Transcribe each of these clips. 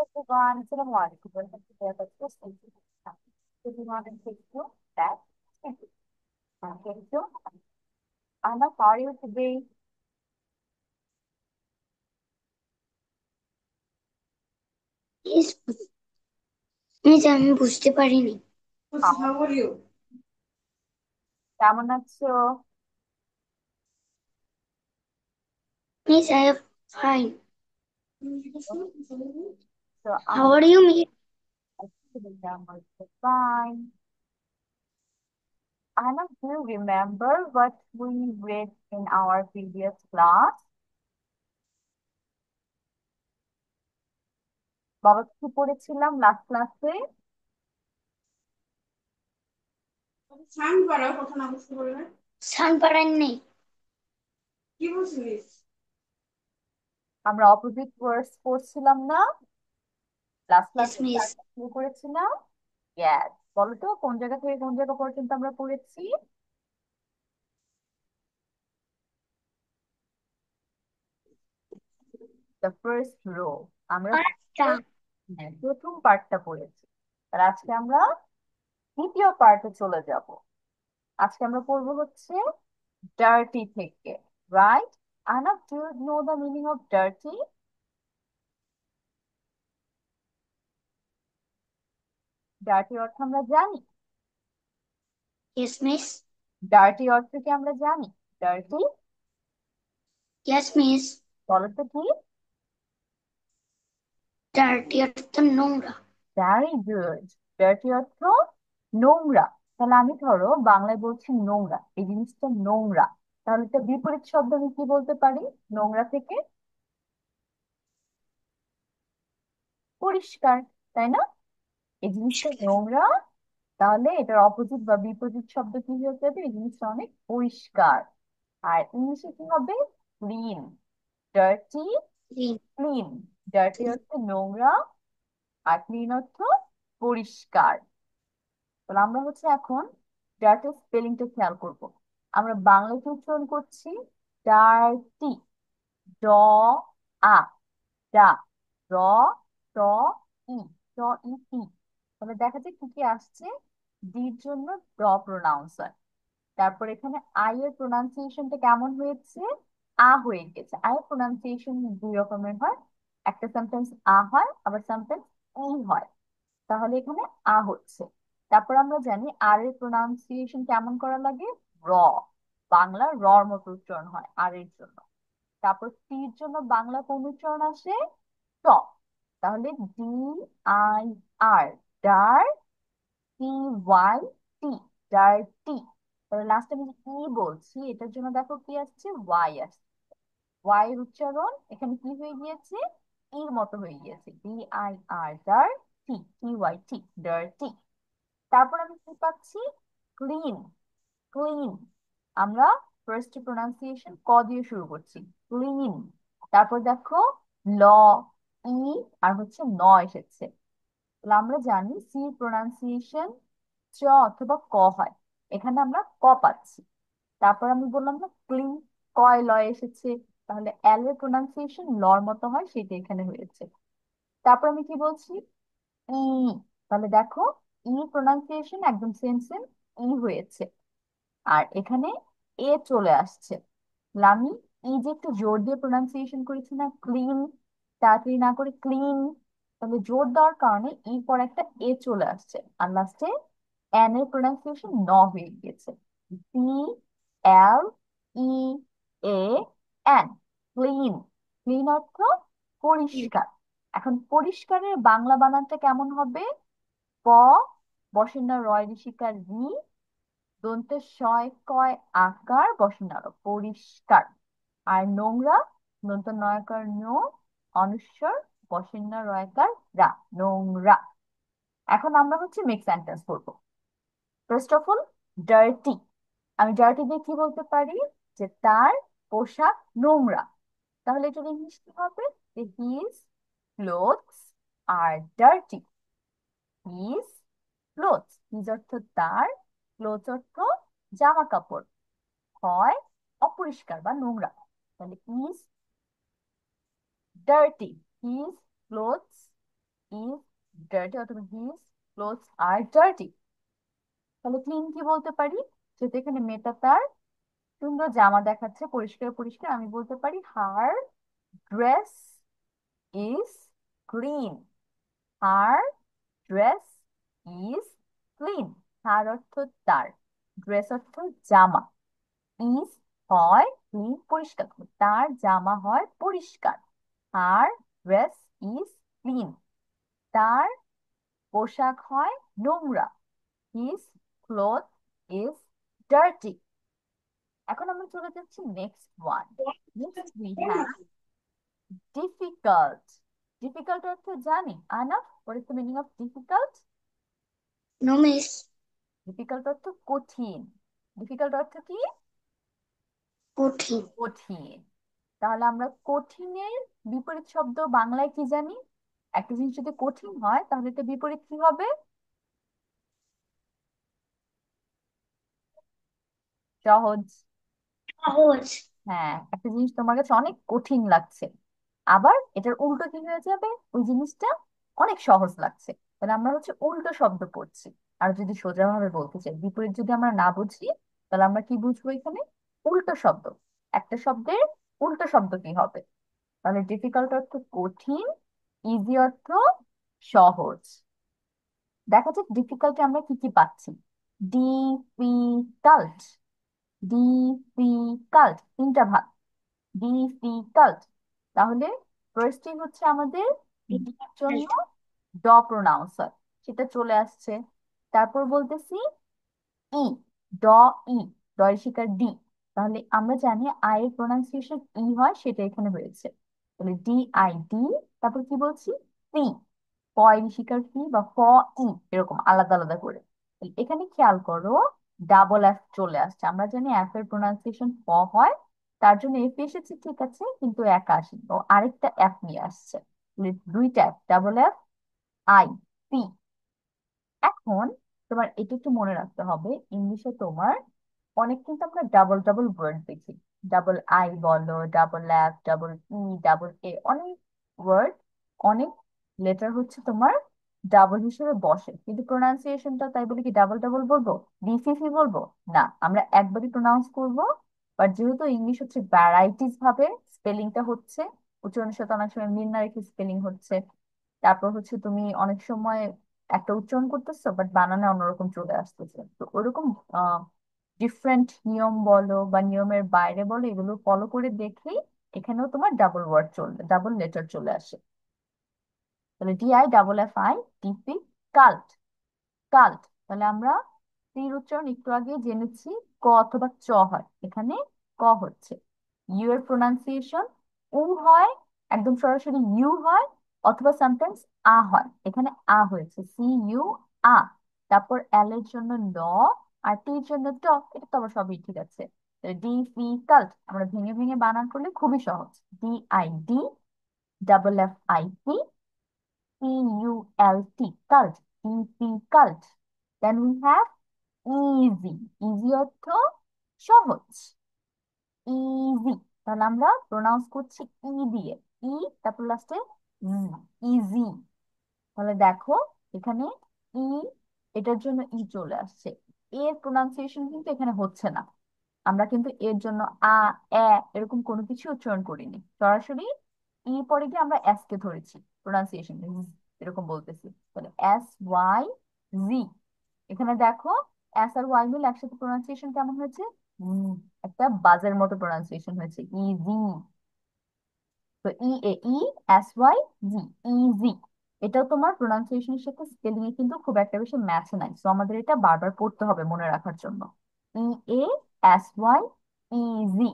everyone. Assalamu alaikum. Welcome to the podcast. If you want to take you that, thank you. Thank you. Anna, how are you today? Please please আমি বুঝতে পারিনি। How কেমন আছো? Miss I am fine. So how I'm are you miss? actually I'm also fine. Anna, do you remember what we read in our previous class? বাবা কি পড়েছিলাম last ক্লাসে? সান পাড়ার নেই। আমরা অপোজিট ওয়ার্ডস পড়ছিলাম না? লাস্ট ইয়েস ক্লাসে মিস। চারটা শুরু করেছিলাম। ইয়েস, বলো তো কোন জায়গা থেকে কোন জায়গা পর্যন্ত আমরা পড়েছি? The first row. আমরা আচ্ছা। প্রথম পার্টটা পড়েছি। আর আজকে আমরা দ্বিতীয় পার্টে চলে যাব। আজকে আমরা পড়বো হচ্ছে ডার্টি থেকে, রাইট? আনা, do you know the meaning of dirty? Dirty অর্থ আমরা জানি। Yes miss. ডার্টি অর্থ কি আমরা জানি? Dirty yes miss. বলো তো কি? ডার্টি অর্থ নোংরা। Very good. ডার্টি অর্থ নোংরা। তাহলে আমি ধরো বাংলায় বলছি নোংরা, এই জিনিসটা নোংরা, তাহলে এটা বিপরীত শব্দ আমি কি বলতে পারি নোংরা থেকে? পরিষ্কার, তাই না? এই জিনিসটা নোংরা, তাহলে এটার অপোজিট বা বিপরীত শব্দ কি হয়ে যাবে? এই জিনিসটা অনেক পরিষ্কার। আর ইংলিশে কি হবে? Clean. Dirty, clean. Clean. Dirty অর্থ নোংরা, আর ক্লিন অর্থ পরিষ্কার। তাহলে আমরা হচ্ছে এখন ডার্টির স্পেলিংটা খেয়াল করব। আমরা বাংলাতে উচ্চারণ করছি ডার্টি, ড আ, ডা, র, ট, ই, ট, ই, টি। তাহলে দেখা যায় কি কি আসছে? ডির জন্য ড প্রোনাউন্স হয়। তারপর এখানে আই এর প্রোনাউন্সিয়েশনটা কেমন হয়েছে? আ হয়ে গেছে। আই এর প্রোনাউন্সিয়েশন দুই রকমের হয়, একটা সামটাইমস আ হয়, আবার সামটাইমস ই হয়। তাহলে এখানে আ হচ্ছে। তারপর আমরা জানি আর এর প্রোনাউন্সিয়েশন কেমন করা লাগে? র। বাংলা রর মতো উচ্চারণ হয় আর এর জন্য। তারপর টির জন্য বাংলা কোন উচ্চারণ আসে? ট। তাহলে D I R, dir, T Y T, dirty. তাহলে লাস্ট আমি যে ই বলছি এটার জন্য দেখো কি আসছে? ওয়াই আসছে। ওয়াই এর উচ্চারণ এখানে কি হয়ে গিয়েছে? ইর মতো হয়ে গিয়েছে, D I R, dir T, T Y T, dirty. তারপর আমি কি পাচ্ছি? Clean, clean. আমরা ফার্স্ট প্রোনাউন্সিয়েশন ক দিয়ে শুরু করছি, ক্লিন। তারপর দেখো ল, ই, আর হচ্ছে ন এসেছে। তাহলে আমরা জানি সি প্রোনাউন্সিয়েশন চ অথবা ক হয়, এখানে আমরা ক পাচ্ছি। তারপর আমি বললাম না ক্লিন, কয় লয় এসেছে, তাহলে এল এর প্রোনাউন্সিয়েশন লর মতো হয়, সেটা এখানে হয়েছে। তারপর আমি কি বলছি? ই। তাহলে দেখো ই প্রোনাউন্সিয়েশন একদম সেম সেম, ই হয়েছে। আর এখানে এ চলে আসছে। তাহলে আমি ই যে একটু জোর দিয়ে প্রোনাউন্সিয়েশন করেছি না, ক্লিন, তাড়াতাড়ি না করে ক্লিন, তাহলে জোর দেওয়ার কারণে ই পর একটা এ চলে আসছে, আর লাস্টে এন এর প্রোনাউন্সিয়েশন ন হয়ে গিয়েছে। C L E A N, clean. Clean অর্থ পরিষ্কার। এখন পরিষ্কারের বাংলা বানানটা কেমন হবে? প, বসেন না রয় ঋষিকার রি, দন্তে শয় কয় আকার, বসেন না র, পরিষ্কার। আর নোংরা, দন্ত নয়কার নো, অনুস্বর, বসেন না রয়কার রা, নোংরা। এখন আমরা হচ্ছে মিক্স সেন্টেন্স করবো। First of all dirty. আমি ডার্টি দিয়ে কি বলতে পারি? যে তার পোশাক নোংরা। তাহলে এটার ইংলিশ কি হবে? যে হিজ ক্লোথস আর ডার্টি। হিজ ক্লোথস, হিজ অর্থ তার, ক্লোথস অর্থ জামা কাপড়, হয় অপরিষ্কার বা নোংরা। তাহলে his dirty, his clothes is dirty অথবা হিজ ক্লোথস আর ডার্টি। তাহলে ক্লিন কি বলতে পারি? যেহেতু এখানে মেয়েটা তার সুন্দর জামা দেখাচ্ছে, পরিষ্কার পরিষ্কার, আমি বলতে পারি her dress is clean. Her dress is clean. Her অর্থ তার, ড্রেস অর্থ জামা, ইজ হয় ক্লিন পরিষ্কার, তার জামা হয় পরিষ্কার। হার ড্রেস ইজ ক্লিন, তার পোশাক হয় নোংরা। His cloth is dirty. এখন আমরা চলে যাচ্ছি next one. Next we have difficult. Difficult অর্থ জানি আনাফ? What is the meaning of difficult? No, miss. Difficult অর্থ কঠিন। ডিফিকাল্ট অর্থ কি? কঠিন। কঠিন। তাহলে আমরা কঠিনের বিপরীত শব্দ বাংলায় কি জানি? একটা জিনিস যদি কঠিন হয় তাহলে তো বিপরীত কি হবে? সহজ। সহজ। হ্যাঁ, একটা জিনিস তোমার কাছে অনেক কঠিন লাগছে, আবার এটার উল্টো কি হয়ে যাবে? ওই জিনিসটা অনেক সহজ লাগছে। তাহলে আমরা হচ্ছে উল্টো শব্দ পড়ছি। আর যদি সোজা ভাবে বলতে চাই, বিপরীত যদি আমরা না বুঝি, তাহলে আমরা কি বুঝবো এখানে? উল্টো শব্দ। একটা শব্দের উল্টো শব্দ কি হবে? তাহলে ডিফিকাল্ট অর্থ কঠিন, ইজি অর্থ সহজ। দেখা যাক ডিফিকাল্টে আমরা কি কি পাচ্ছি। ডিফিকাল্ট, ডিফিকাল্ট তিনটা ভাগ। ডিফিকাল্ট, তাহলে ফার্স্টে হচ্ছে আমাদের ডি এর জন্য ড প্রোনাউন্সার, সেটা চলে আসছে। তারপর বলতেছি ই, ড, ই, ডয় শিকার ডি। তাহলে আমরা জানি আই এর প্রোনাউন্সিয়েশন ই হয়, সেটা এখানে হয়েছে। তাহলে ডি আই ডি। তারপর কি বলছি? সি, ফয় শিকার ফি বা ফ, ই, এরকম আলাদা আলাদা করে। তাহলে এখানে খেয়াল করো, ডাবল এফ চলে আসছে। আমরা জানি এফ এর প্রোনাউন্সিয়েশন ফ হয়, তার জন্য এফ এসেছে ঠিক আছে, কিন্তু একা আসেনি, ও আরেকটা এফ নিয়ে আসছে। তাহলে দুইটা F, double F, I, P. এখন তোমার এটা একটু মনে রাখতে হবে, ইংলিশে তোমার অনেক কিন্তু আমরা ডাবল ডাবল ওয়ার্ড দেখি। ডাবল আই বলো, double F, double E, double A, অনেক ওয়ার্ড, অনেক লেটার হচ্ছে তোমার ডাবল হিসেবে বসে, কিন্তু প্রোনাউন্সিয়েশনটা তাই বলে কি ডাবল ডাবল বলবো, ডিসিসি বলবো? না, আমরা একবারই প্রোনাউন্স করবো। বাট যেহেতু ইংলিশ হচ্ছে ভ্যারাইটিস ভাবে স্পেলিংটা হচ্ছে, উচ্চারণের সাথে অনেক সময় মিল না রেখে স্পেলিং হচ্ছে। তারপর হচ্ছে তুমি অনেক সময় একটা উচ্চারণ করতেছো বাট বানানে অন্যরকম চলে আসতেছে, তো ওরকম ডিফারেন্ট নিয়ম বলো বা নিয়মের বাইরে বলো, এগুলো ফলো করে দেখেই এখানেও তোমার ডাবল ওয়ার্ড চলবে, ডাবল লেটার চলে আসে। তাহলে D I double F I, DP, cult, cult. তাহলে আমরা তীর উচ্চারণ একটু আগে জেনেছি, ক অথবা চ হয়, এখানে ক হচ্ছে। ইউ এর প্রোনাউন্সিয়েশন উ হয়, একদম সরাসরি ইউ হয়, অথবা সামটাইমস আ হয়, এখানে আ হয়েছে, সি ইউ, আ। তারপর এল এর জন্য ল, আর টি এর জন্য ট। এটা তো আবার সবই ঠিক আছে। ডিফিকাল্ট আমরা ভেঙে ভেঙে বানান করলে খুবই সহজ। D I D, double F I P, CULT, cult, difficult. Then we have easy. Easy অর্থ সহজ, ইজি। তাহলে আমরা প্রোনাউন্স করছি ই দিয়ে, ই, তারপর লাস্টে ইজি। তাহলে দেখো এখানে ই, এটার জন্য ই চলে আসছে, এর প্রোনাউন্সিয়েশন কিন্তু এখানে হচ্ছে না। আমরা কিন্তু এর জন্য আ, এ, এরকম কোনো কিছু উচ্চারণ করিনি, সরাসরি ই পরে গিয়ে আমরা এস কে ধরেছি, প্রোনাউন্সিয়েশন এরকম বলতেছি। তাহলে এস ওয়াই জি। এখানে দেখো এস আর ওয়াই মিল একসাথে প্রোনাউন্সিয়েশন কেমন হয়েছে? উম, একটা বাজের মতো প্রোনাউন্সিয়েশন হয়েছে, ইজি। তো ই, এ, ই, এস ওয়াই জি, ইজি। এটাও তোমার প্রোনাউন্সিয়েশনের সাথে স্পেলিং এ কিন্তু খুব একটা বেশি ম্যাচ নাই, তো আমাদের এটা বারবার পড়তে হবে মনে রাখার জন্য। ই, এ, এস ওয়াই, ইজি।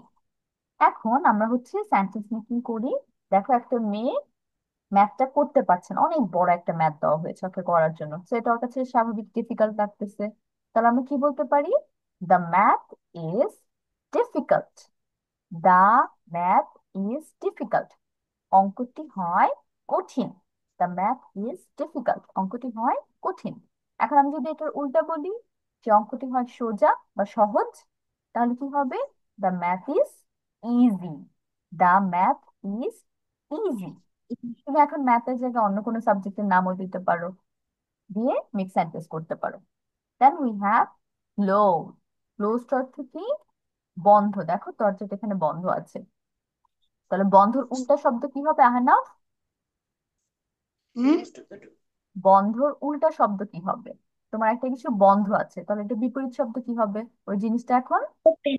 এখন আমরা হচ্ছে সেন্টেন্স মেকিং করি। দেখো একটা মেয়ে ম্যাথটা করতে পারছে না, অনেক বড় একটা ম্যাথ দেওয়া হয়েছে ওকে করার জন্য, তো এটা ওর কাছে স্বাভাবিক ডিফিকাল্ট লাগতেছে। তাহলে আমরা কি বলতে পারি? The math is difficult. The math is difficult, অঙ্কটি হয় কঠিন। দ্য ম্যাথ ইজ ডিফিকাল্ট, অঙ্কটি হয় কঠিন। এখন আমি যদি এটার উল্টা বলি, যে অঙ্কটি হয় সোজা বা সহজ, তাহলে কি হবে? The math is easy. The math is easy. তুমি এখন ম্যাথের জায়গায় অন্য কোনো সাবজেক্টের নামও দিতে পারো, দিয়ে মিক্স সেন্টেন্স করতে পারো। Then we have close. Closed অর্থ কি? বন্ধ। দেখো দরজাটা এখানে বন্ধ আছে, তাহলে বন্ধর উল্টা শব্দ কি হবে আহনাফ? হুম। বন্ধর উল্টা শব্দ কি হবে? তোমার একটা কিছু বন্ধ আছে, তাহলে এটা বিপরীত শব্দ কি হবে? ওই জিনিসটা এখন, ওপেন।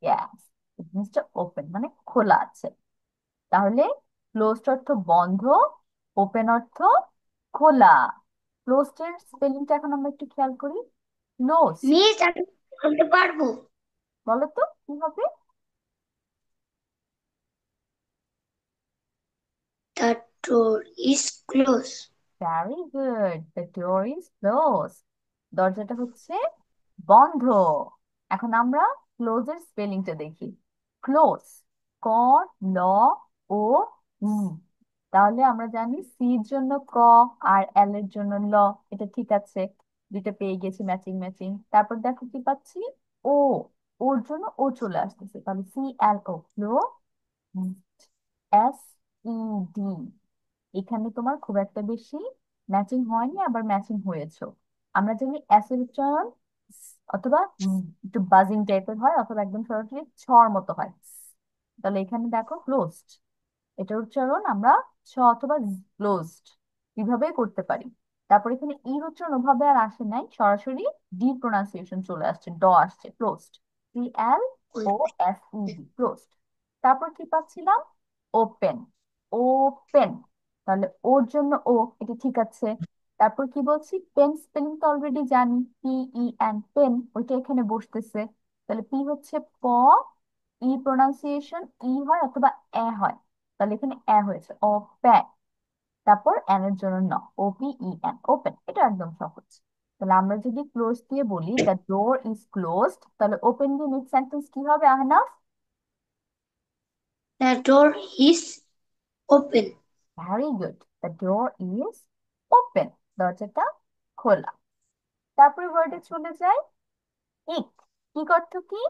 গ্যাস, জিনিসটা ওপেন মানে খোলা আছে। তাহলে ক্লোজড অর্থ বন্ধ, ওপেন অর্থ খোলা। ক্লোজড এর স্পেলিংটা এখন আমরা একটু খেয়াল করি। ক্লোজ, মিস, আমি বলতে পারবো। বলো তো কি হবে? The door is closed. Very good, the door is close. দরজাটা হচ্ছে বন্ধ। এখন আমরা ক্লোজ এর স্পেলিংটা দেখি। ক্লোজ, ক, ল, ও, ই। তাহলে আমরা জানি সি এর জন্য ক, আর এল এর জন্য ল। এটা ঠিক আছে, দুইটা পেয়ে গেছি ম্যাচিং ম্যাচিং। তারপর দেখো কি পাচ্ছি, ও, ওর জন্য ও চলে আসতেছে, তাহলে সি এল ও, ক্লো। এস ই ডি, এখানে তোমার খুব একটা বেশি ম্যাচিং হয়নি, আবার ম্যাচিং হয়েছে। আমরা জানি এস এর উচ্চারণ অথবা একটু বাজিং টাইপের হয়, অথবা একদম সরাসরি ছর মতো হয়। তাহলে এখানে দেখো ক্লোজড, এটার উচ্চারণ আমরা ছ অথবা ক্লোজড কিভাবে করতে পারি। তারপর এখানে ইর উচ্চারণ ওভাবে আর আসে নাই, সরাসরি ডি প্রোনাউন্সিয়েশন চলে আসছে, ড আসছে, ক্লোজড। সি এল ও এস ই ডি, ক্লোজড। তারপর কি পাচ্ছিলাম, ওপেন, ওপেন। তাহলে ওর জন্য ও, এটা ঠিক আছে। তারপর কি বলছি, পেন স্পেলিং তো অলরেডি জানি, পি ই এন, পেন, ওইটা এখানে বসতেছে। তাহলে পি হচ্ছে প, ই প্রোনাউন্সিয়েশন ই হয় অথবা এ হয়, তাহলে এখানে এ হয়েছে, ওপেন। তারপর এন এর জন্য ন, O P E N, open. এটা একদম সহজ। তাহলে আমরা যদি ক্লোজ দিয়ে বলি দ্য ডোর ইজ ক্লোজড, তাহলে ওপেন দিয়ে মিড সেন্টেন্স কি হবে Ahnaf? The door is open. Very good, the door is open, দরজাটা খোলা। তারপরে ওয়ার্ডে চলে যায় ইক। ইক অর্থ কি?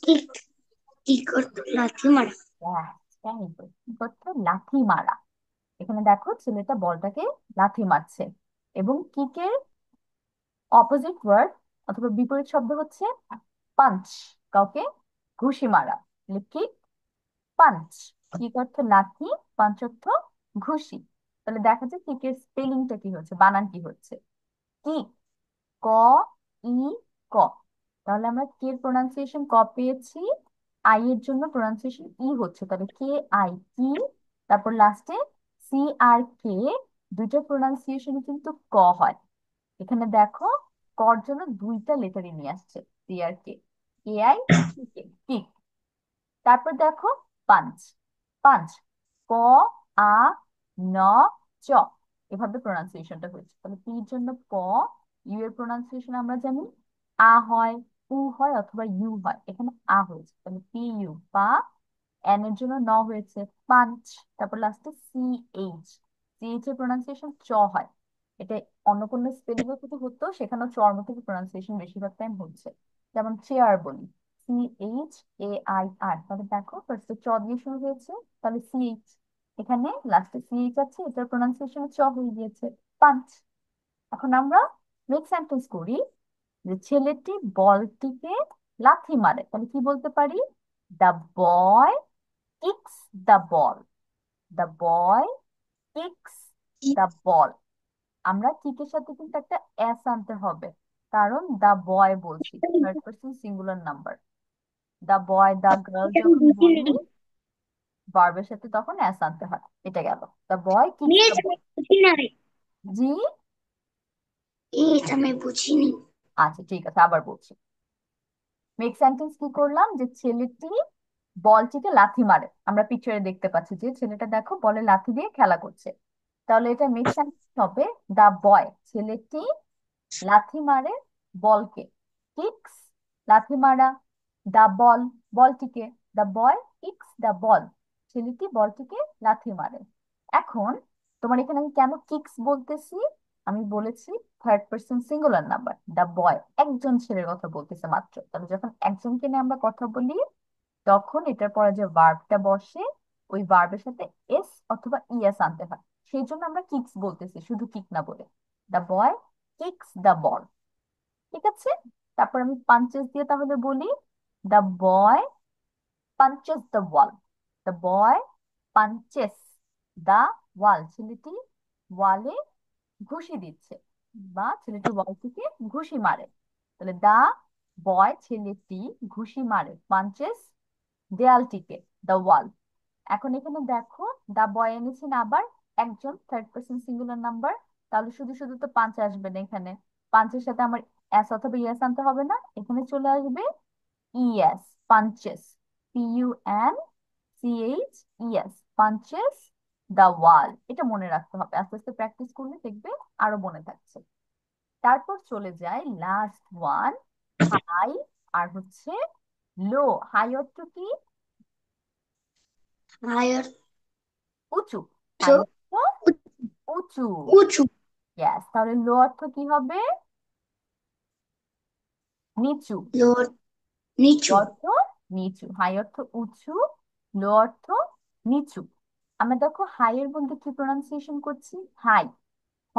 Kick. Kick করতো লাথি মারা। ভেরি গুড, ইক অর্থ লাথি মারা। এখানে দেখো ছেলেটা বলটাকে লাথি মারছে, এবং কিকের অপোজিট ওয়ার্ড অথবা বিপরীত শব্দ হচ্ছে পাঞ্চ, কাউকে ঘুষি মারা। Kick, punch. কিক অর্থ লাথি, পাঞ্চ অর্থ ঘুষি। তাহলে দেখা যায় কিকের স্পেলিংটা কি হচ্ছে, বানান কি হচ্ছে, কিক, ক, ই, ক। তাহলে আমরা কে এর প্রোনাউন্সিয়েশন ক পেয়েছি, আই এর জন্য প্রোনাউন্সিয়েশন ই হচ্ছে, তাহলে কে আই, কি। তারপর লাস্টে সি আর কে, দুইটা প্রোনাউন্সিয়েশন কিন্তু ক হয়। এখানে দেখো কর জন্য দুইটা লেটারই নিয়ে আসছে, সি আর K, A I, K, kick. তারপর দেখো পাঞ্চ, পাঞ্চ, ক, আ, ন, চ, এভাবে প্রোনাউন্সিয়েশনটা হয়েছে। তাহলে পি এর জন্য প, ইউ এর প্রোনাউন্সিয়েশন আমরা জানি আ হয়, উ হয় অথবা ইউ হয়, এখানে আ হয়েছে, তাহলে পি ইউ, পা। এন এর জন্য ন হয়েছে, পাঞ্চ। তারপর লাস্টে সি এইচ, সি এইচ এর প্রোনাউন্সিয়েশন চ হয়। এটা অন্য কোনো স্পেলিং এর যদি হতো, সেখানেও চর মতো প্রোনাউন্সিয়েশন বেশিরভাগ টাইম হচ্ছে। যেমন চেয়ার বলি, সি এইচ এ আই আর, তাহলে দেখো ফার্স্টে চ দিয়ে শুরু হয়েছে, তাহলে সি এইচ, এখানে লাস্টে সি এইচ আছে, এটার প্রোনাউন্সিয়েশন চ হয়ে গিয়েছে, পাঞ্চ। এখন আমরা মেক সেন্টেন্স করি যে ছেলেটি বলটিকে লাথি মারে, তাহলে কি বলতে পারি, the boy kicks the ball, the boy kicks the ball. আমরা কিকের সাথে কিন্তু একটা এস আনতে হবে, কারণ দা বয় বলছি, third person singular number. The boy, the girl এটা আমি যখন বলি, বুঝিনি। ভার্বের সাথে তখন এস আনতে হয়। এটা গেল, দা বয় কিক্স মিস, দ্য আমি বল। বুঝি নাই। জি, মিস, আমি বুঝিনি। আচ্ছা ঠিক আছে, আবার বলছি। মেক সেন্টেন্স কি করলাম, যে ছেলেটি বলটিকে লাথি মারে, আমরা পিকচারে দেখতে পাচ্ছি যে ছেলেটা দেখো বলে লাথি দিয়ে খেলা করছে। তাহলে এটা মেক সেন্টেন্স হবে, দা বয়, ছেলেটি লাথি মারে বলকে, কিক্স, লাথি মারা, দা বল, বলটিকে, দা বয় কিক্স দা বল, ছেলেটি বলটিকে লাথি মারে। এখন তোমার এখানে আমি কেন কিক্স বলতেছি, আমি বলেছি third person singular number, the বয় একজন ছেলের কথা বলতেছে মাত্র। তাহলে যখন একজনকে নিয়ে আমরা কথা বলি, তখন এটার পরে যে ভার্বটা বসে ওই ভার্বের সাথে এস অথবা ইএস আনতে হয়। সেই জন্য আমরা কিকস বলতেছি, শুধু কিক না বলে। The boy kicks the ball. ঠিক আছে। তারপর আমি পাঞ্চেস দিয়ে তাহলে বলি, the boy punches the wall. The boy punches the wall, ছেলেটি ওয়ালে ঘুষি দিচ্ছে বা ছেলেটি ওয়াল থেকে ঘুষি মারে। তাহলে দা বয় ছেলেটি ঘুষি মারে, পাঞ্চেস দেয়ালটিকে, দ্য ওয়াল। এখন এখানে দেখো, দা বয় এনেছেন আবার একজন, থার্ড পার্সন সিঙ্গুলার নাম্বার। তাহলে শুধু শুধু তো পাঁচ আসবে না এখানে, পাঁচের সাথে আমার এস অথবা ইএস আনতে হবে না, এখানে চলে আসবে ইএস, পাঞ্চেস, PUNCHES, পাঞ্চেস দা ওয়াল। এটা মনে রাখতে হবে, আস্তে আস্তে প্র্যাকটিস করলে দেখবে আরো মনে থাকছে। তারপর চলে যায় লাস্ট ওয়ান, হাই আর হচ্ছে লো। হাই অর্থ কি? হায়ার উঁচু। তো হাই অর্থ উঁচু। উঁচু। ইয়াস, তাহলে লো অর্থ কি হবে? নিচু। লোর লো নিচু। অর্থ নিচু, হাই অর্থ উঁচু, লো অর্থ নিচু। আমরা দেখো হাই এর মধ্যে কি প্রোনাউন্সিয়েশন করছি, হাই, হ,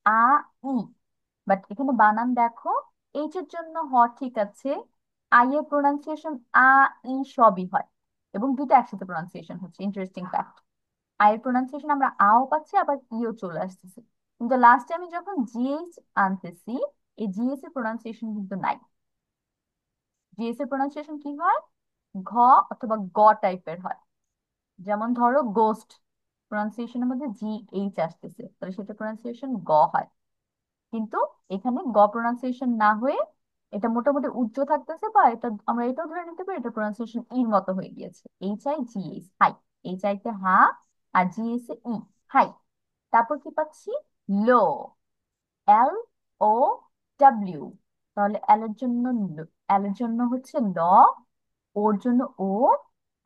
আ, ই। বাট এখানে বানান দেখো, এইচ এর জন্য হ ঠিক আছে, আই এর প্রোনাউন্সিয়েশন আ, ই সবই হয়, এবং দুটো একসাথে প্রোনাউন্সিয়েশন হচ্ছে। ইন্টারেস্টিং ফ্যাক্ট, আই এর প্রোনাউন্সিয়েশন আমরা আও পাচ্ছি, আবার ইও চলে আসতেছে। কিন্তু লাস্টে আমি যখন জিএইচ আনতেছি, এই জিএস এর প্রোনাউন্সিয়েশন কিন্তু নাই। জিএস এর প্রোনাউন্সিয়েশন কি হয়? ঘ অথবা গ টাইপের হয়। যেমন ধরো গোস্ট, প্রোনাউন্সিয়েশনের মধ্যে GH আসতেছে, তাহলে সেটা প্রোনাউন্সিয়েশন গ হয়। কিন্তু এখানে গ প্রোনাউন্সিয়েশন না হয়ে এটা মোটামুটি উচ্চ থাকতেছে, বা এটা আমরা এটাও ধরে নিতে পারি এটা প্রোনাউন্সিয়েশন ইর মতো হয়ে গিয়েছে, HIGH, হাই। HI তে হা, আর GS এ ই, হাই। তারপর কি পাচ্ছি? লো, LOW। তাহলে এল এর জন্য হচ্ছে ল, ওর জন্য ও,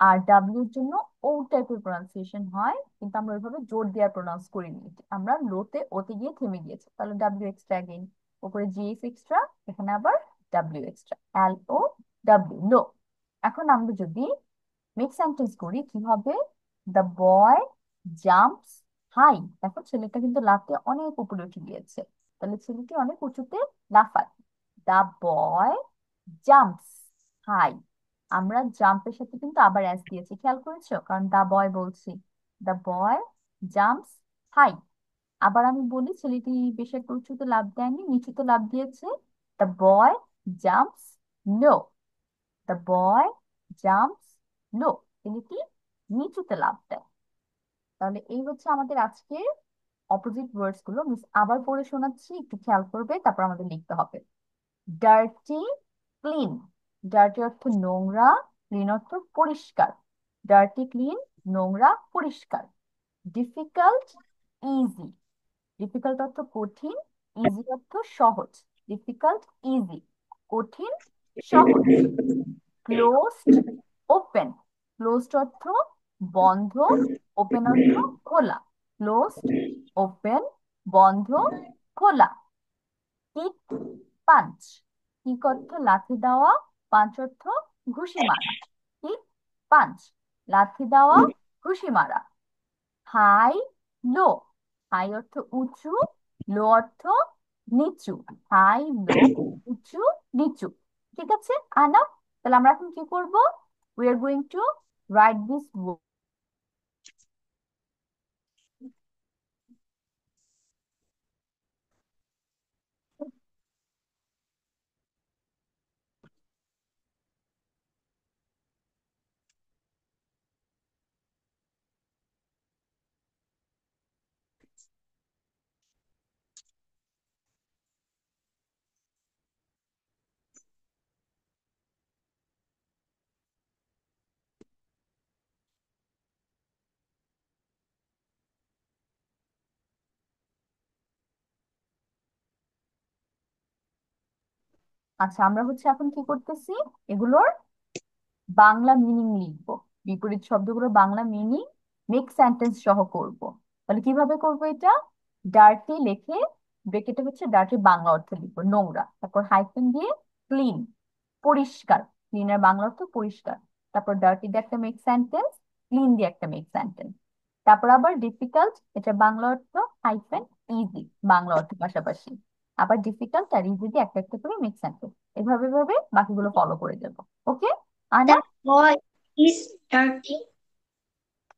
আর ডাব্লিউর জন্য ও টাইপের প্রোনাউন্সিয়েশন হয়, কিন্তু আমরা ওইভাবে জোর দিয়ে প্রোনাউন্স করিনি, আমরা লোতে ওতে গিয়ে থেমে গিয়েছে। তাহলে ডাব্লিউ এক্সট্রা অ্যাগেইন, উপরে জিএস এক্সট্রা, এখানে আবার ডাব্লিউ এক্সট্রা, LOW, লো। এখন আমরা যদি মেক সেন্টেন্স করি কি হবে? The boy jumps high. দেখো ছেলেটা কিন্তু লাফে অনেক উপরে উঠে গিয়েছে, তাহলে ছেলেটি অনেক উঁচুতে লাফায়। The boy jumps high. আমরা জাম্পের সাথে কিন্তু আবার অ্যাস দিয়েছি, খেয়াল করেছো? কারণ দা বয় বলছি। The boy jumps high. আবার আমি বলি, ছেলেটি বেশি একটা উঁচুতে লাফ দেয়নি, নিচুতে লাফ দিয়েছে। The boy jumps low. The boy jumps low, ছেলেটি নিচুতে লাফ দেয়। তাহলে এই হচ্ছে আমাদের আজকের অপোজিট ওয়ার্ডস গুলো। মিস আবার পড়ে শোনাচ্ছি, একটু খেয়াল করবে, তারপর আমাদের লিখতে হবে। Dirty, clean. ডার্টি অর্থ নোংরা, ক্লিন অর্থ পরিষ্কার। ডার্টি, ক্লিন, নোংরা, পরিষ্কার। Difficult, easy. ডিফিকাল্ট অর্থ কঠিন, ইজি অর্থ সহজ। ডিফিকাল্ট, ইজি, কঠিন, সহজ। Closed, open. ক্লোজড অর্থ বন্ধ, ওপেন অর্থ খোলা। ক্লোজড, ওপেন, বন্ধ, খোলা। Kick, punch. কিক অর্থ লাথি দেওয়া, পাঞ্চ অর্থ ঘুষি মারা। কিক, পাঞ্চ, লাথি দেওয়া, ঘুষি মারা। হাই, লো। হাই অর্থ উঁচু, লো অর্থ নিচু। হাই, লো, উঁচু, নিচু। ঠিক আছে আনা? তাহলে আমরা এখন কি করব? We are going to right this. আচ্ছা, আমরা হচ্ছে এখন কি করতেছি, এগুলোর বাংলা মিনিং লিখবো। বিপরীত শব্দগুলো বাংলা মিনিং মেক সেন্টেন্স সহ করব। তাহলে কিভাবে করব এটা? ডার্টি লিখে ব্রেকেটে হচ্ছে ডার্টি বাংলা অর্থ লিখবো নোংরা, তারপর হাইফেন দিয়ে ক্লিন, পরিষ্কার। ক্লিনের বাংলা অর্থ পরিষ্কার। তারপর ডার্টি দিয়ে একটা মেক সেন্টেন্স, ক্লিন দিয়ে একটা মেক সেন্টেন্স। তারপর আবার ডিফিকাল্ট, এটা বাংলা অর্থ হাইফেন ইজি, বাংলা অর্থ পাশাপাশি। আবার ডিফিকাল্ট আর ইজি দিয়ে একটা একটা করে মেক সেন্টেন্স। এভাবে ভাবে বাকিগুলো ফলো করে যাবো। ওকে আনা? The boy is dirty.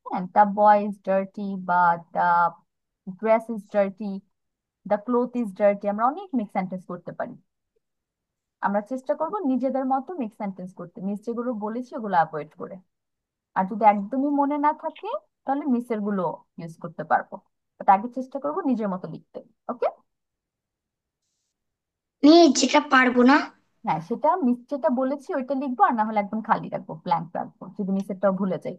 হ্যাঁ, দ্য বয় ইজ ডার্টি বা the dress is dirty, the cloth is dirty, আমরা অনেক মেক সেন্টেন্স করতে পারি। আমরা চেষ্টা করব নিজেদের মতো মেক সেন্টেন্স করতে, মিস যেগুলো বলেছি ওগুলো অ্যাভয়েড করে। আর যদি একদমই মনে না থাকে তাহলে মিসের গুলো ইউজ করতে পারবো, বাট আগে চেষ্টা করব নিজের মতো লিখতে। ওকে? যেটা পারবো না হ্যাঁ, সেটা মিস যেটা বলেছি ওইটা লিখবো, আর না হলে একদম খালি রাখবো, ব্ল্যাঙ্ক রাখবো যদি মিসেরটাও ভুলে যাই।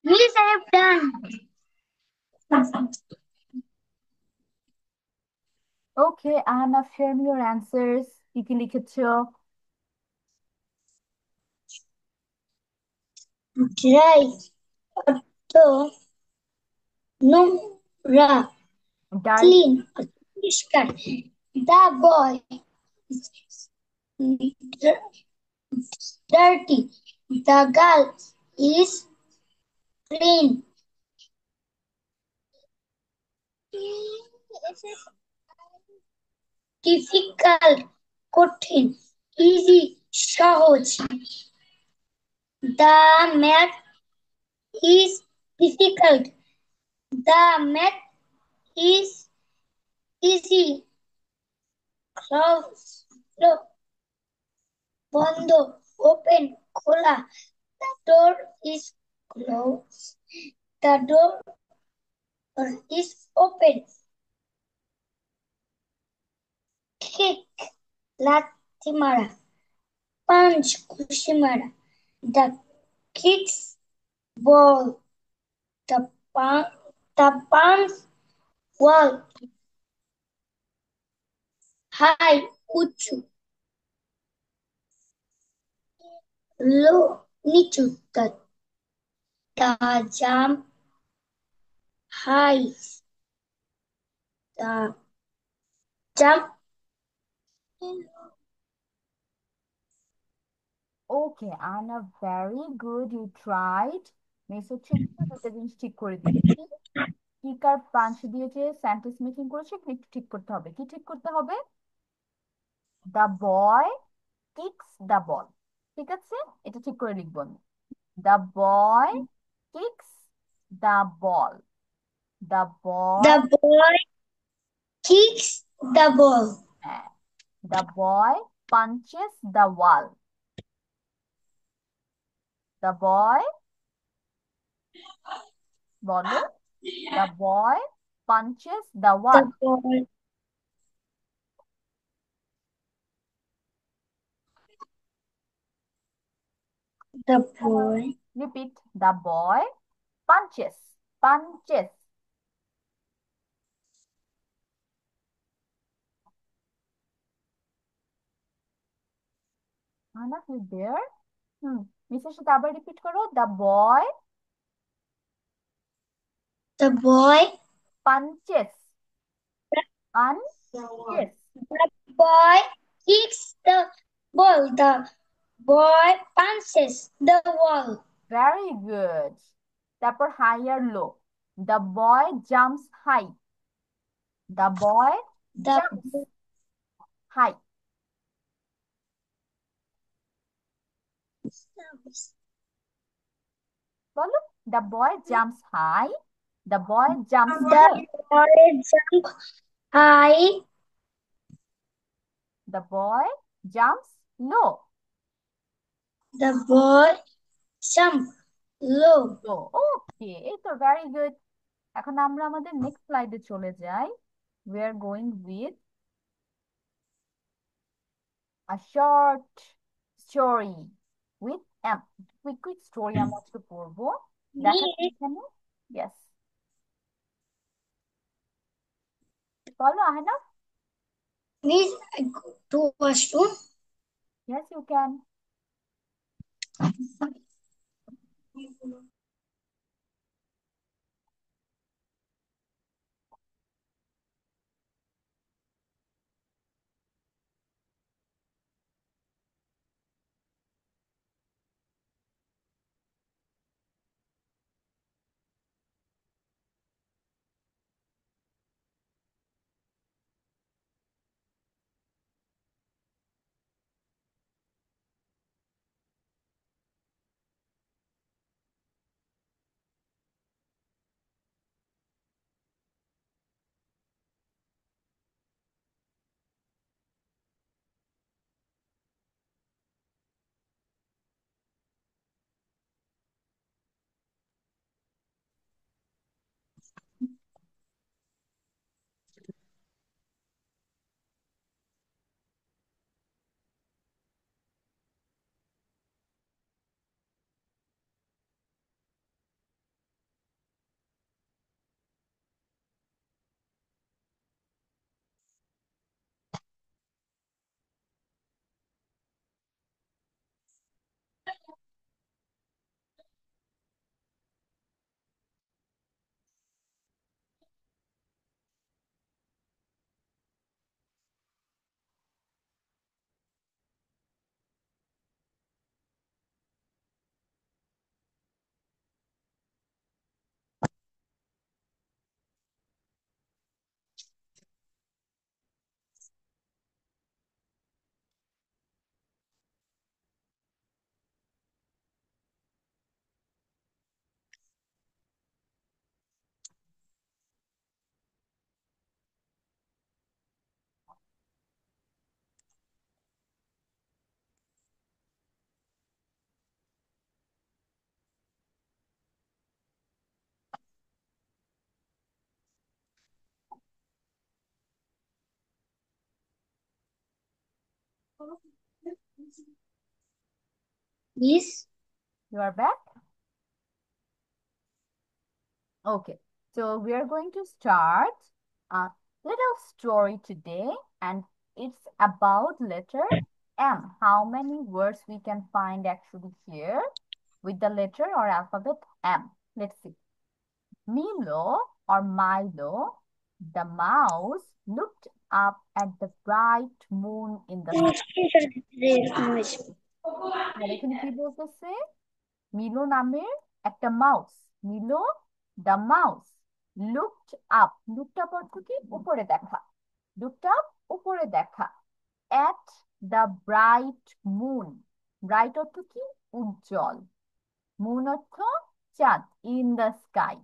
Miss, I have done. Okay, Ahnaf, share me your answers. কি কি লিখেছো? Dry. তো নোংরা। ডার্টি। Clean. পরিষ্কার। The boy is dirty. The girl is clean. Difficult. কঠিন। Easy. সহজ। The math is difficult. The math is easy. Close. বন্ধ। Open. খোলা। The door is closed. The door is open. Kick. লাথি মারা। Punch. ঘুষি মারা। The kicks ball. The punch. The punch wall. High. উঁচু। Low. নিচু। The jump high. The jump. Okay Ahnaf, very good, you tried. Miss হচ্ছে একটু দুটো জিনিস ঠিক করে দিচ্ছি। কিক আর পাঞ্চ দিয়ে যে সেন্টেন্স মেকিং করেছে একটু ঠিক করতে হবে। কি ঠিক করতে হবে? The boy kicks the ball. ঠিক আছে, এটা ঠিক করে লিখবো আমি। The boy kicks the ball. The boy, The boy kicks the ball. হ্যাঁ, the boy punches the wall. The boy, বলো, the boy punches the wall. The boy. The boy. Repeat, the boy punches, punches. Anna you there? হুম, মিসের সাথে আবার repeat করো, the boy The boy. Punches, punches. The boy kicks the ball. The boy punches the wall. Very good. তারপর high আর low. The boy jumps high, the boy The jumps high. বলো, the boy jumps high, the boy jumps low, the boy jump high. The boy jumps low. The boy jump low. তো ওকে, এই তো very good. এখন আমরা আমাদের next স্লাইডে চলে যাই। We are going with a short story with quick quick story আমরা আজকে পড়বো। দেখাচ্ছি Miss, এখানে। ইয়েস, বলো Ahena. miss, I go to washroom. Yes you can. Yes. You are back? Okay. So we are going to start a little story today, and it's about letter M. How many words we can find actually here with the letter or alphabet M? Let's see. Milo or Milo, the mouse, looked up at the bright moon in the sky. আর এখানে কি বলতেছে? Milo নামের একটা mouse, Milo the mouse looked up, looked up অর্থ কি? উপরে দেখা, লুকড আপ উপরে দেখা, at the bright moon, bright অর্থ কি? উজ্জ্বল, মুন অর্থ চাঁদ, ইন দ্য স্কাই।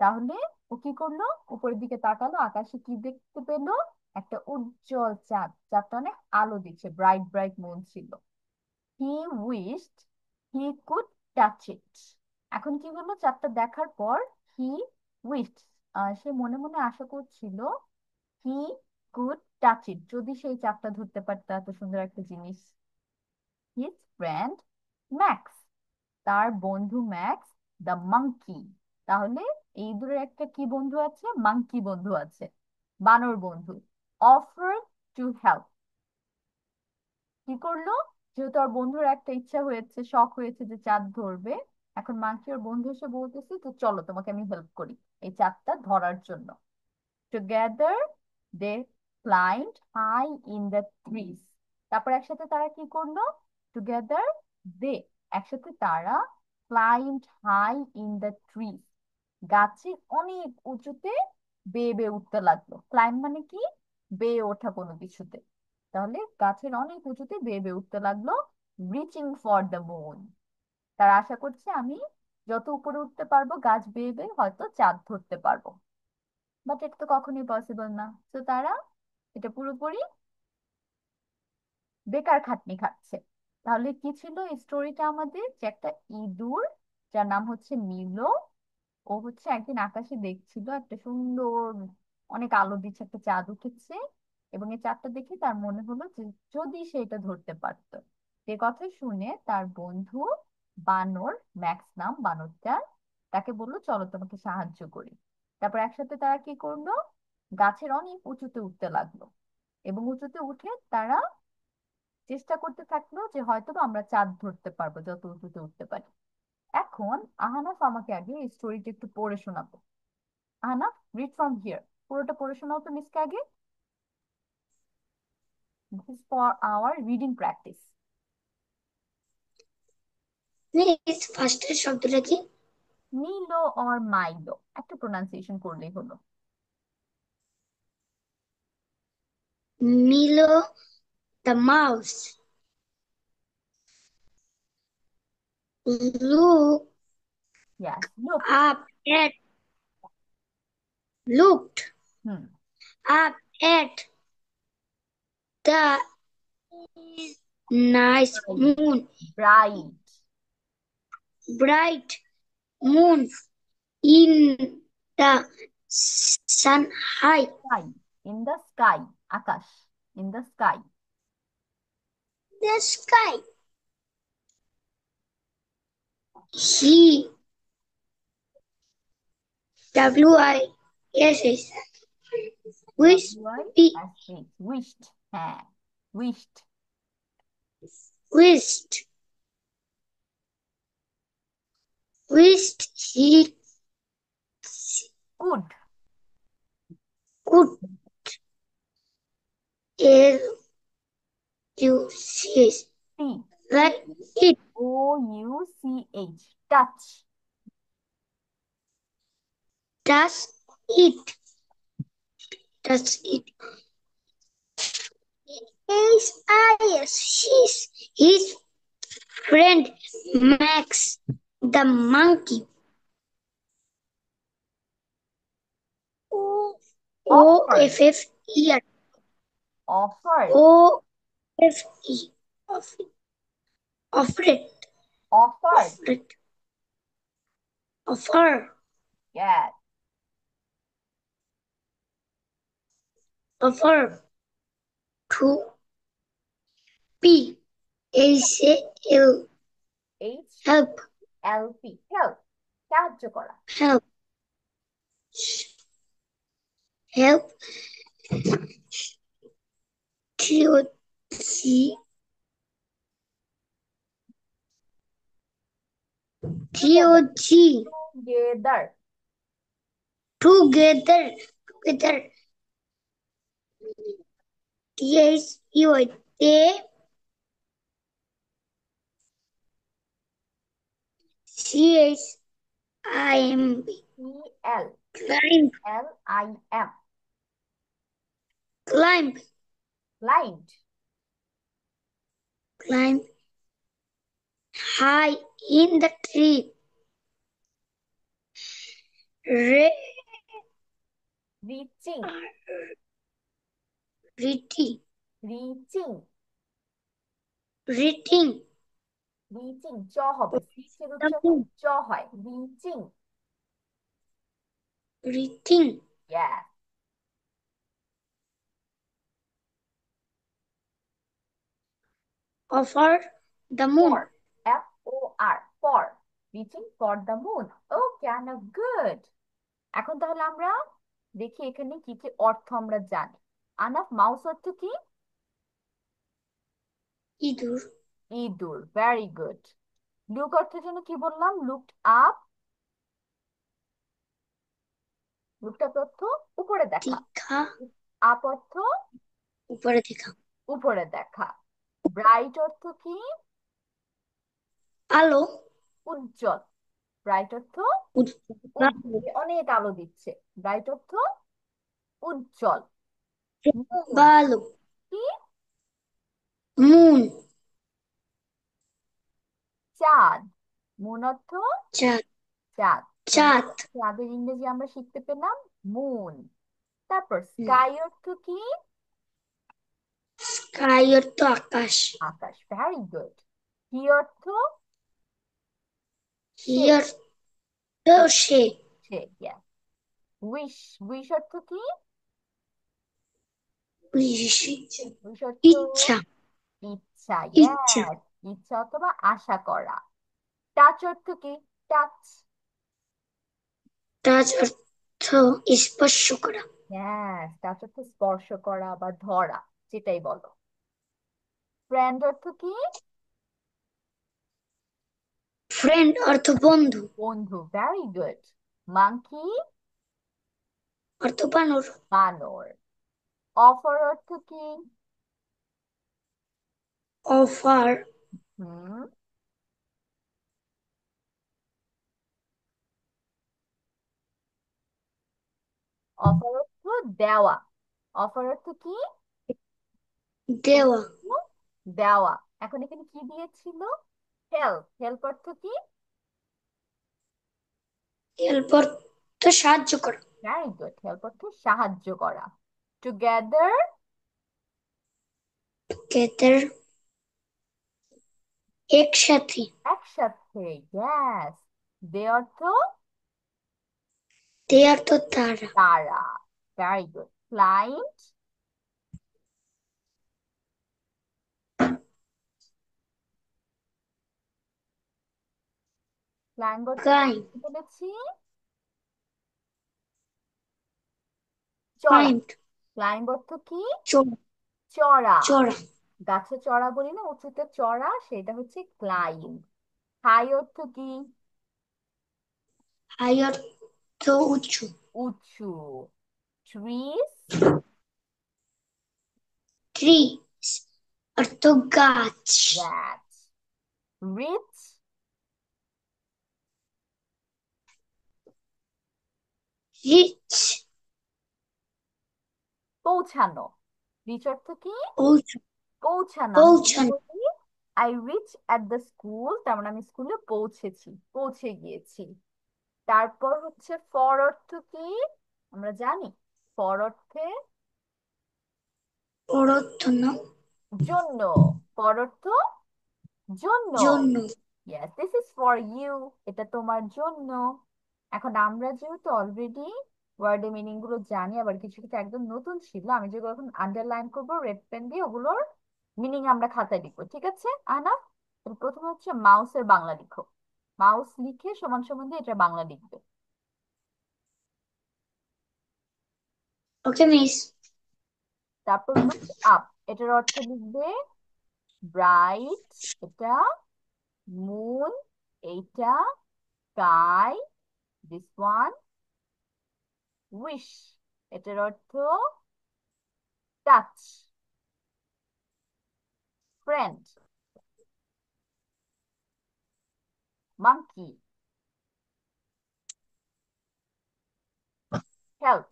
তাহলে ও কি করলো? উপরের দিকে তাকালো, আকাশে কি দেখতে পেলো? একটা উজ্জ্বল চাঁদ, চাঁদটা অনেক আলো দিচ্ছে, ব্রাইট ব্রাইট মুন ছিল। He wished he could touch it. এখন কি হলো? চাঁদটা দেখার পর হি উইশড, সে মনে মনে আশা করছিল, হি কুড টাচ ইট, যদি সেই চাঁদটা ধরতে পারতো, এত সুন্দর একটা জিনিস। হিজ ফ্রেন্ড ম্যাক্স, তার বন্ধু ম্যাক্স, দ্য মাংকি, তাহলে এই দূরের একটা কি বন্ধু আছে? মাংকি বন্ধু আছে, বানর বন্ধু। অফার টু হেল্প, কি করলো? যেহেতু ওর বন্ধুর একটা ইচ্ছা হয়েছে, শখ হয়েছে যে চাঁদ ধরবে, এখন মাংকি ওর বন্ধু এসে বলতেছে তো চলো তোমাকে আমি হেল্প করি এই চাঁদটা ধরার জন্য। Together they climbed high in the trees, তারপর একসাথে তারা কি করলো? টুগেদার দে, একসাথে তারা, climbed high in the trees, গাছে অনেক উঁচুতে বেয়ে বেয়ে উঠতে লাগলো। ক্লাইম্ব মানে কি? বেয়ে ওঠা কোনো কিছুতে। তাহলে গাছের অনেক উঁচুতে বেয়ে বেয়ে উঠতে লাগলো। রিচিং ফর দ্য মুন, তারা আশা করছে আমি যত উপরে উঠতে পারবো গাছ বেয়ে বেয়ে হয়তো চাঁদ ধরতে পারবো। বাট এটা তো কখনোই পসিবল না, তো তারা এটা পুরোপুরি বেকার খাটনি খাচ্ছে। তাহলে কি ছিল এই স্টোরিটা আমাদের? যে একটা ইঁদুর, যার নাম হচ্ছে মিলো, ও হচ্ছে একদিন আকাশে দেখছিল একটা সুন্দর, অনেক আলো দিচ্ছে একটা চাঁদ উঠেছে, এবং এই চাঁদটা দেখে তার মনে হলো যে যদি সে এটা ধরতে পারতো। সে কথা শুনে তার বন্ধু বানর, ম্যাক্স নাম বানরটা, তাকে বললো চলো তোমাকে সাহায্য করি। তারপর একসাথে তারা কি করলো? গাছের অনেক উঁচুতে উঠতে লাগলো, এবং উঁচুতে উঠে তারা চেষ্টা করতে থাকলো যে হয়তো বা আমরা চাঁদ ধরতে পারবো যত উঁচুতে উঠতে পারি। এখন আহনাফ আমাকে আগে এই স্টোরিটা একটু পড়ে শোনাবো। আহনাফ, রিড ফ্রম হিয়ার, পুরোটা পড়ে শোনাও তো মিসকে আগে। This is for our reading practice. Please ফার্স্টের শব্দটা কি? মিলো অর মাইলো, একটা প্রোনাউন্সিয়েশন করলেই হলো। Milo the mouse looked yes, looked. up at looked হুম, up at the nice moon, bright, bright moon in the sun high. Sky, in the sky, আকাশ, in the sky. The sky. He WISS wished W I he S H, wished, হ্যাঁ, wished. wished wished he could, could use T, like it O U C H, touch. does it does it is his friend Max the monkey. O offered, F F E R offered, O F E offered offered, offered offer yes, offer to P H A L H help L P, help, সাহায্য করা। help help T O G T O together, G together, together T H E O C H I M B E L climb L I am, climb ক্লাইম্ট, climb high in the tree Re- reaching, reading reaching, reading reaching, চ হবে, সিচের the উচ্চারণ moon চ হয়, reaching. reading Yes. over the For, moon FOR, for, reaching for the moon. Okay, Anna, good. এখন তাহলে আমরা দেখি এখানে কি কি অর্থ আমরা জানি। আনাফ, মাউস অর্থ কি? ইঁদুর ইঁদুর, ভেরি গুড। লুক অর্থের জন্য কি বললাম? লুকড আপ, লুকড আপ অর্থ উপরে দেখা। দীঘা আপ অর্থ উপরে দেখা উপরে দেখা। ব্রাইট অর্থ কি? আলো উজ্জ্বল। ব্রাইট অর্থ উজ্জ্বল উজ্জ্বল, অনেক আলো দিচ্ছে। ব্রাইট অর্থ উজ্জ্বল। মুন ভালো কি? মুন চাঁদ। মুন অর্থ চাঁদ চাঁদ। তাহলে চাঁদ চাঁদের ইংরেজি আমরা শিখতে পেলাম মুন। তারপর স্কাই অর্থ কি? স্কাই অর্থ আকাশ আকাশ, ভেরি গুড। কি অর্থ? Say, here say say, wish, wish অর্থ কি? উইশ অর্থ ইচ্ছা ইচ্ছা, ইচ্ছা ইয়েস, ইচ্ছা অথবা আশা করা। টাচ অর্থ কি? টাচ, টাচ অর্থ স্পর্শ করা হ্যাঁ, টাচ অর্থ স্পর্শ করা বা ধরা, যেটাই বলো। ফ্রেন্ড অর্থ কি? ফ্রেন্ড অর্থ বন্ধু বন্ধু, ভেরি গুড। মাংকি, অর্থ বানর বানর। অফার অর্থ কি? অফার হুম, অফার অর্থ দেওয়া। অফার অর্থ কি? দেওয়া দেওয়া। এখন এখানে কি দিয়েছিল? হেল্প, হেল্প অর্থ কি? হেল্প অর্থ সাহায্য করা ভেরি গুড, হেল্প অর্থ সাহায্য করা। টুগেদার, গেদার একসাথে একসাথে, ইয়েস। দে অর্থ তে অর্থ তারা তারা, ভেরি গুড। ক্লাইন্ট, ক্লাইম্ব অর্থ গাই কি বলেছি? চড়া। ক্লাইম্ব ক্লাইম্ব অর্থ কি? চড়া চড়া। চড়া গাছে চড়া বলি না, উঁচুতে চড়া, সেটা হচ্ছে ক্লাইম্ব। হাই অর্থ কি? হাই অর্থ উঁচু উঁচু। ট্রিজ, ট্রি অর্থ গাছ গাছ। রিচ, রিচ পৌঁছানো। রিচ অর্থ কি? পৌঁছ পৌঁছানো। আমি যদি পৌঁছানো বলি I reach at the school, তার মানে আমি স্কুলে পৌঁছেছি, পৌঁছে গিয়েছি। তারপর হচ্ছে ফর অর্থ কি? আমরা জানি ফর অর্থে পরত্ব না জন্য। ফর অর্থ জন্য। জন্য yes, this is for you, এটা তোমার জন্য। এখন আমরা যেহেতু অলরেডি ওয়ার্ডের মিনিং গুলো জানি, আবার কিছু কিছু একদম নতুন ছিল, আমি যেগুলো এখন আন্ডারলাইন করবো রেড পেন দিয়ে, ওগুলোর মিনিং আমরা খাতায় লিখবো, ঠিক আছে আহনাফ? তাহলে প্রথমে হচ্ছে মাউসের বাংলা লিখো। মাউস লিখে সমান সমান দিয়ে এটা বাংলা লিখবে। ওকে মিস। তারপর লুক আপ, এটার অর্থ লিখবে ব্রাইট, এটা মুন, এইটা স্কাই, দিস ওয়ান উইশ, এটার অর্থ touch, friend, monkey, help,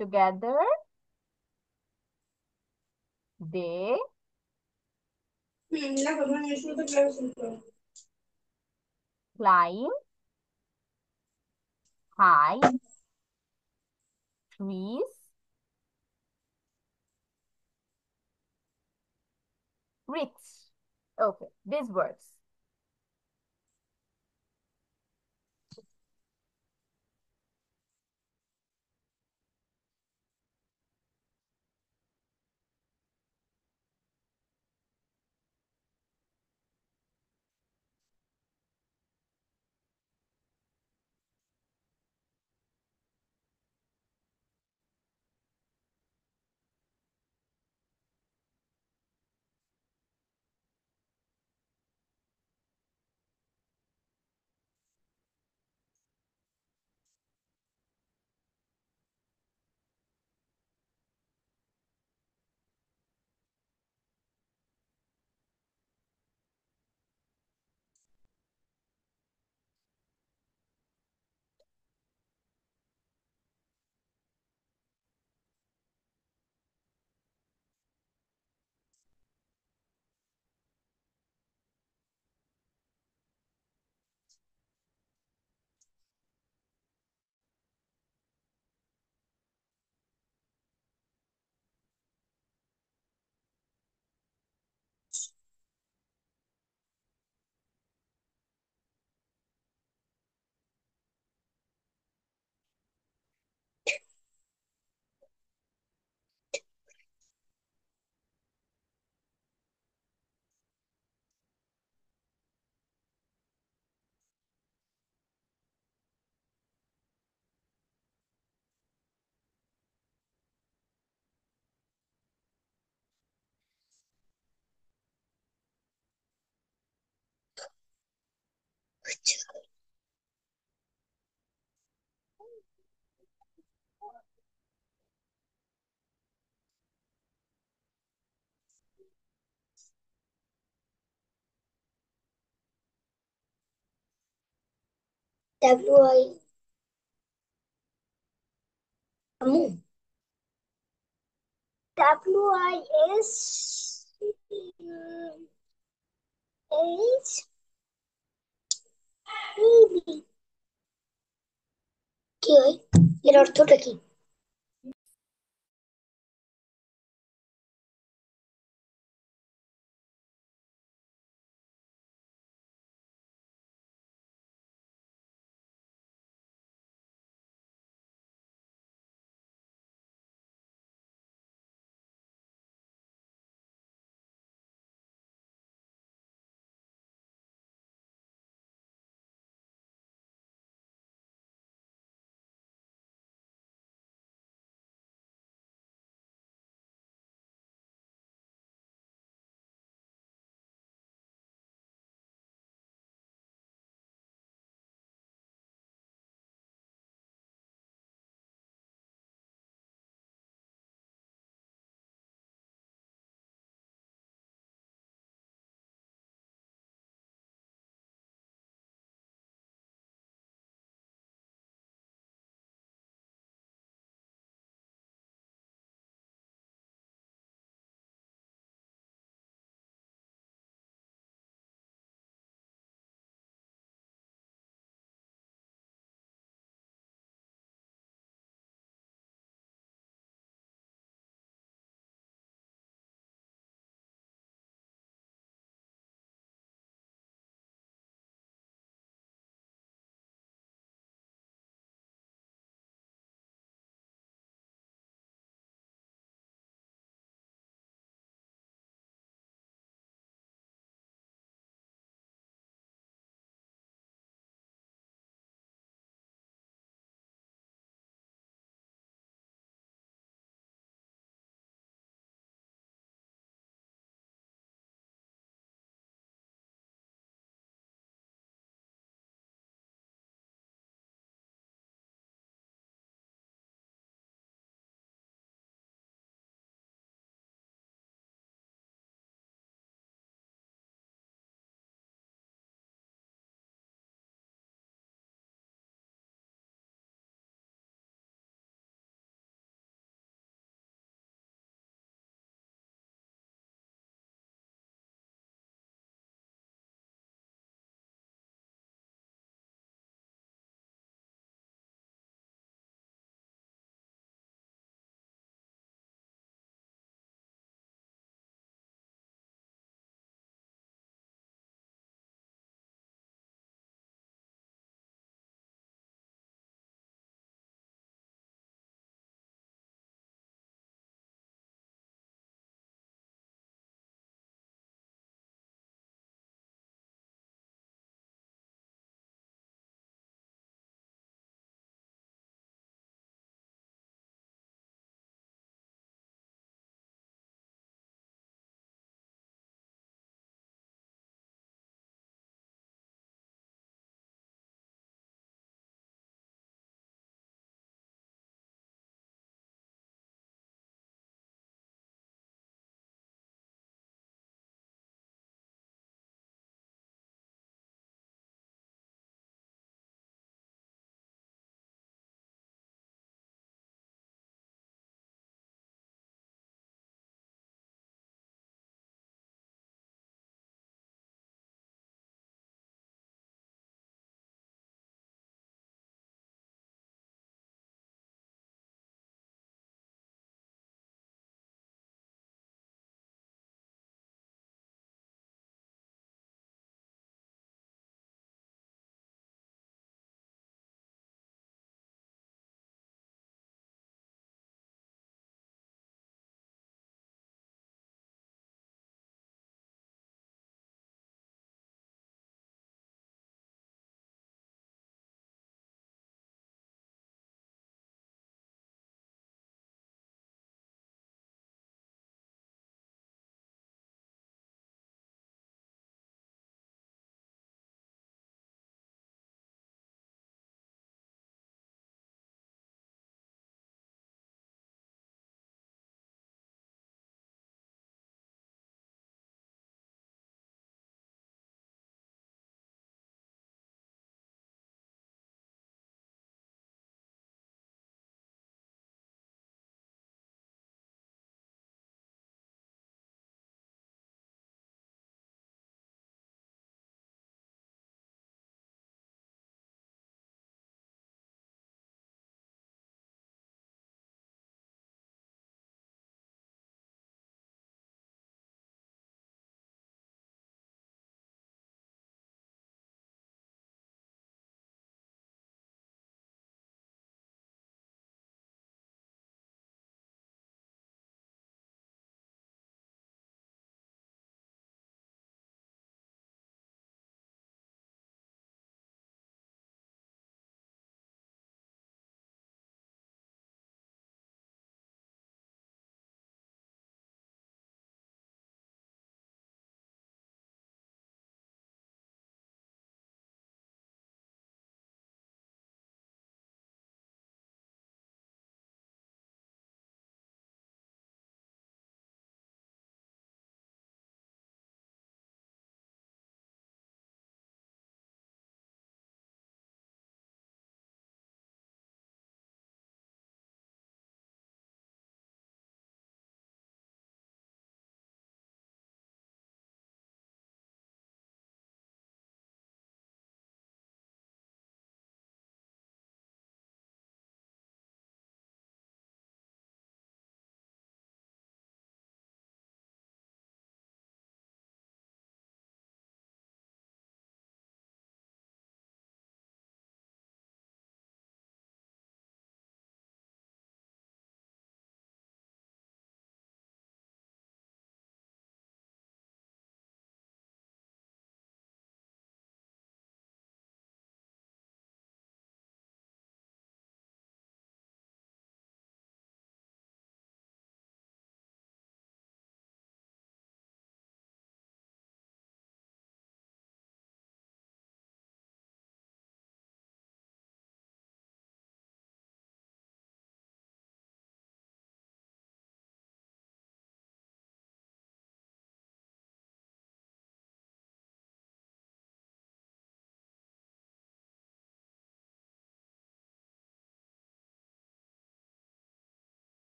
together they climb high trees reach. Okay, this words. W I আমু W I S H B. কি হয়? এর অর্থটা কি?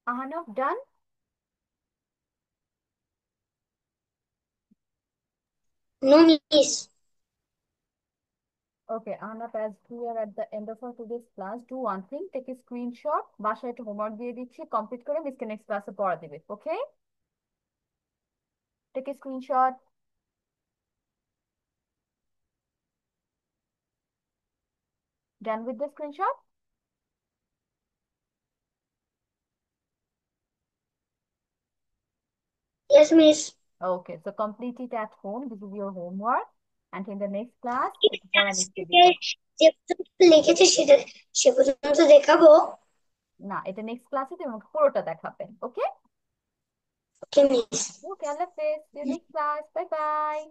Ahanaf, done? No, miss. Okay, Ahnaf, as we are at the end of our today's class, do one thing, take a screenshot, বাসায় একটা homework দিয়ে দিচ্ছি, কমপ্লিট করে মিসকে নেক্সট ক্লাসে পড়া দিবে, ওকে? Take a screenshot. Done with the screenshot? Yes, miss. Okay, so complete it at home. This is your homework. And in the next class, একটু পড়া ক্লাস মিসকে থেকে দিবে। যে পর্যন্ত লিখেছে সেটা সে পর্যন্ত দেখাবো। না, এটা নেক্সট ক্লাসে তুমি আমাকে পুরোটা দেখাবে, ওকে? ওকে, মিস। ওকে, আল্লাহ হাফেজ। See you next class. Bye bye.